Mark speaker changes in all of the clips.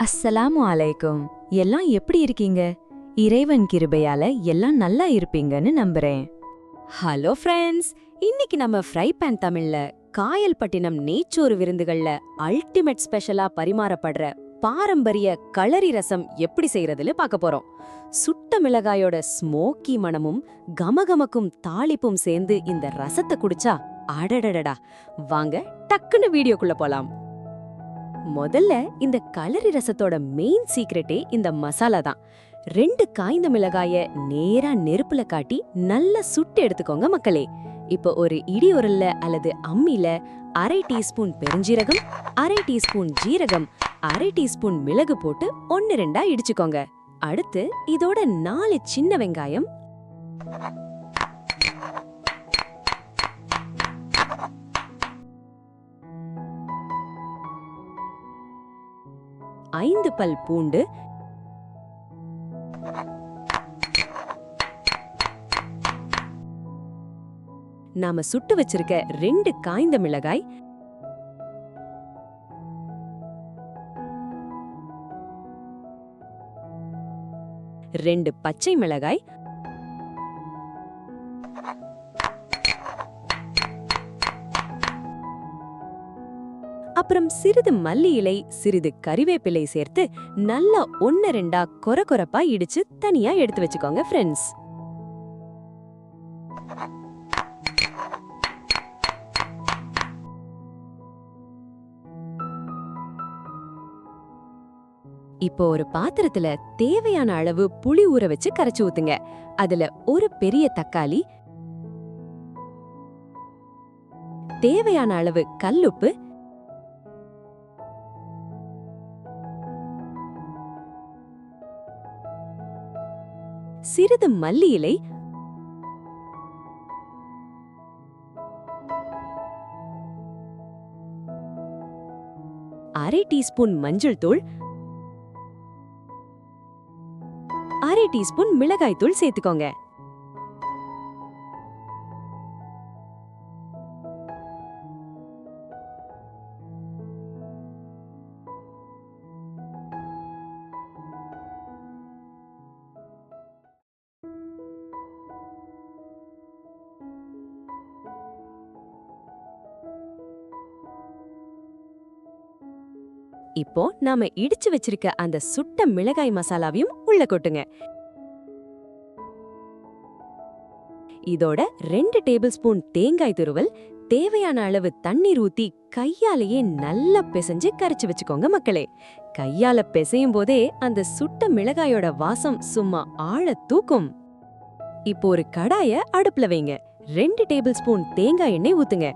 Speaker 1: அஸ்ஸலாமு அலைக்கும். எல்லாம் எப்படி இருக்கீங்க? இறைவன் கிருபையால எல்லாம் நல்லா இருப்பீங்கன்னு நம்புறேன்.
Speaker 2: ஹலோ ஃப்ரெண்ட்ஸ், இன்னைக்கு நம்ம ஃப்ரை பேன் தமிழ்ல காயல்பட்டினம் நேச்சோறு விருந்துகள்ல அல்டிமேட் ஸ்பெஷலா பரிமாறப்படுற பாரம்பரிய களரி ரசம் எப்படி செய்யறதுல பார்க்க போறோம். சுட்ட மிளகாயோட ஸ்மோக்கி மணமும் கமகமக்கும் தாளிப்பும் சேர்ந்து இந்த ரசத்தை குடிச்சா அடடடடா. வாங்க டக்குன்னு வீடியோக்குள்ள போலாம். முதல்ல இந்த களரி ரசத்தோட மெயின் சீக்ரெட்டே இந்த மசாலா தான். 2 காய்ந்த மிளகாய நேரா நெருப்புல காட்டி நல்லா சுட்டு எடுத்துக்கோங்க மக்களே. இப்போ ஒரு இடி உரல்ல அல்லது அம்மில 1/2 டீஸ்பூன் பெருஞ்சீரகம், 1/2 டீஸ்பூன் ஜீரகம், 1/2 டீஸ்பூன் மிளகு போட்டு 1-2 இடிச்சுக்கோங்க. அடுத்து இதோட 4 சின்ன வெங்காயம், 5 பல் பூண்டு, நாம சுட்டு வச்சிருக்க 2 காய்ந்த மிளகாய், 2 பச்சை மிளகாய், அப்புறம் சிறிது மல்லி இலை, சிறிது கறிவேப்பிலை சேர்த்து நல்லா 1-2 கொரகொரப்பா இடிச்சு தனியா எடுத்து வச்சுக்கோங்க ஃப்ரெண்ட்ஸ். இப்போ ஒரு பாத்திரத்துல தேவையான அளவு புளி ஊற வச்சு கரைச்சு ஊத்துங்க. அதுல ஒரு பெரிய தக்காளி, தேவையான அளவு கல்லுப்பு, சிறிது மல்லி இலை, அரை டீஸ்பூன் மஞ்சள் தூள், 1/2 டீஸ்பூன் மிளகாய் தூள் சேர்த்துக்கோங்க. இப்போ நாம இடிச்சு வச்சிருக்க அந்த சுட்ட மிளகாய் மசாலாவையும் உள்ள கொட்டுங்க. இதோட 2 டேபிள் ஸ்பூன் தேங்காய் துருவல், தேவையான அளவு தண்ணீர் ஊத்தி கையாலேயே நல்லா பிசைஞ்சு கரைச்சு வச்சுக்கோங்க மக்களே. கையால பிசையும் போதே அந்த சுட்ட மிளகாயோட வாசம் சும்மா ஆழ தூக்கும். இப்போ ஒரு கடாய அடுப்புல வைங்க. 2 டேபிள் ஸ்பூன் தேங்காய் எண்ணெய் ஊத்துங்க.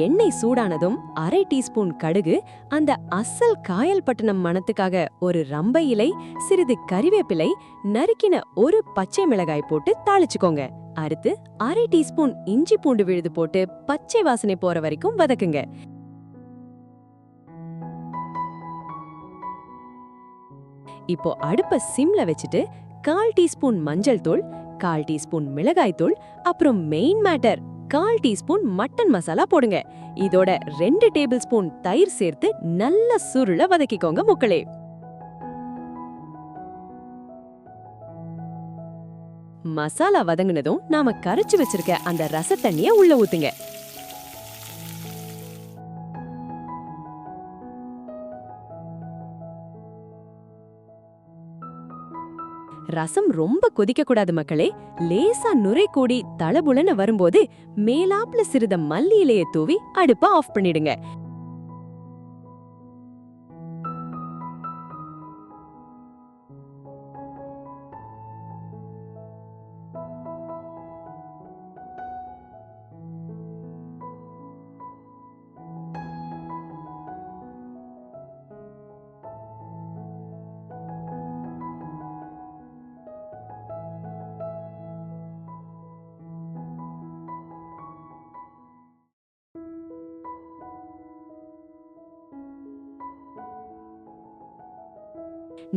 Speaker 2: எண்ணெய் சூடானதும் 1/2 டீஸ்பூன் கடுகு, அந்த அசல் காயல்பட்டினம் மணத்துக்காக ஒரு ரம்பை இலை, சிறிது கறிவேப்பிலை, நறுக்கின ஒரு பச்சை மிளகாய் போட்டு தாளிச்சுக்கோங்க. அடுத்து 1/2 டீஸ்பூன் இஞ்சி பூண்டு விழுது போட்டு பச்சை வாசனை போற வரைக்கும் வதக்குங்க. இப்போ அடுப்ப சிம்ல வச்சுட்டு 1/4 டீஸ்பூன் மஞ்சள் தூள், 1/4 டீஸ்பூன் மிளகாய் தூள், அப்புறம் main matter 1/4 teaspoon mutton masala போடுங்க. இதோட 2 டேபிள் ஸ்பூன் தயிர் சேர்த்து நல்ல சுருள வதக்கிக்கோங்க முக்களே. மசாலா வதங்கினதும் நாம கரைச்சு வச்சிருக்க அந்த ரச தண்ணிய உள்ள ஊத்துங்க. ரசம் ரொம்ப கொதிக்க கூடாது மக்களே. லேசா நுரை கூடி தளபுலன்னு வரும்போது மேலாப்ல சிறித மல்லி இலையை தூவி அடுப்ப ஆஃப் பண்ணிடுங்க.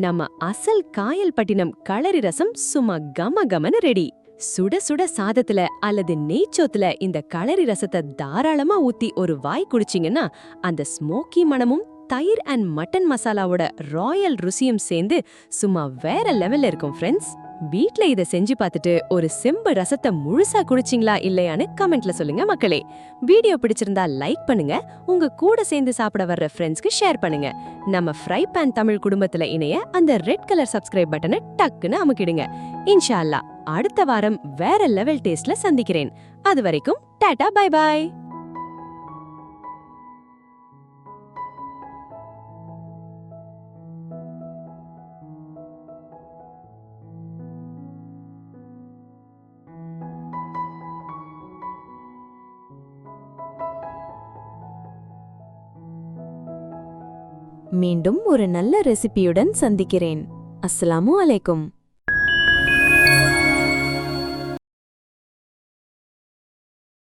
Speaker 2: நம்ம அசல் காயல்பட்டினம் களரி ரசம் சும்மா கம கமன்னு ரெடி. சுட சுட சாதத்துல அல்லது நெய்ச்சோத்துல இந்த களரி ரசத்தை தாராளமா ஊத்தி ஒரு வாய் குடிச்சிங்கன்னா அந்த ஸ்மோக்கி மணமும் தயிர் அண்ட் மட்டன் மசாலாவோட ராயல் ருசியும் சேர்ந்து சும்மா வேற லெவல்ல இருக்கும் ஃப்ரெண்ட்ஸ். வீட்ல இத செஞ்சு பார்த்துட்டு ஒரு செம்பு ரசத்தை முழுசா குடிச்சிங்களா இல்லையான்னு கமெண்ட்ல சொல்லுங்க மக்களே. வீடியோ பிடிச்சிருந்தா லைக் பண்ணுங்க, உங்க கூட சேர்ந்து சாப்பிட வர்ற ஃப்ரெண்ட்ஸ்க்கு ஷேர் பண்ணுங்க. நம்ம ஃப்ரை பேன் தமிழ் குடும்பத்துல இணைய அந்த ரெட் கலர் சப்ஸ்கிரைப் பட்டனை டக்குன்னு அமுக்கிடுங்க. இன்ஷா அல்லாஹ் அடுத்த வாரம் வேற லெவல் டேஸ்ட்ல சந்திக்கிறேன். அது வரைக்கும் டாடா பை பை.
Speaker 1: மீண்டும் ஒரு நல்ல ரெசிபியுடன் சந்திக்கிறேன். அஸ்ஸலாமு அலைக்கும்.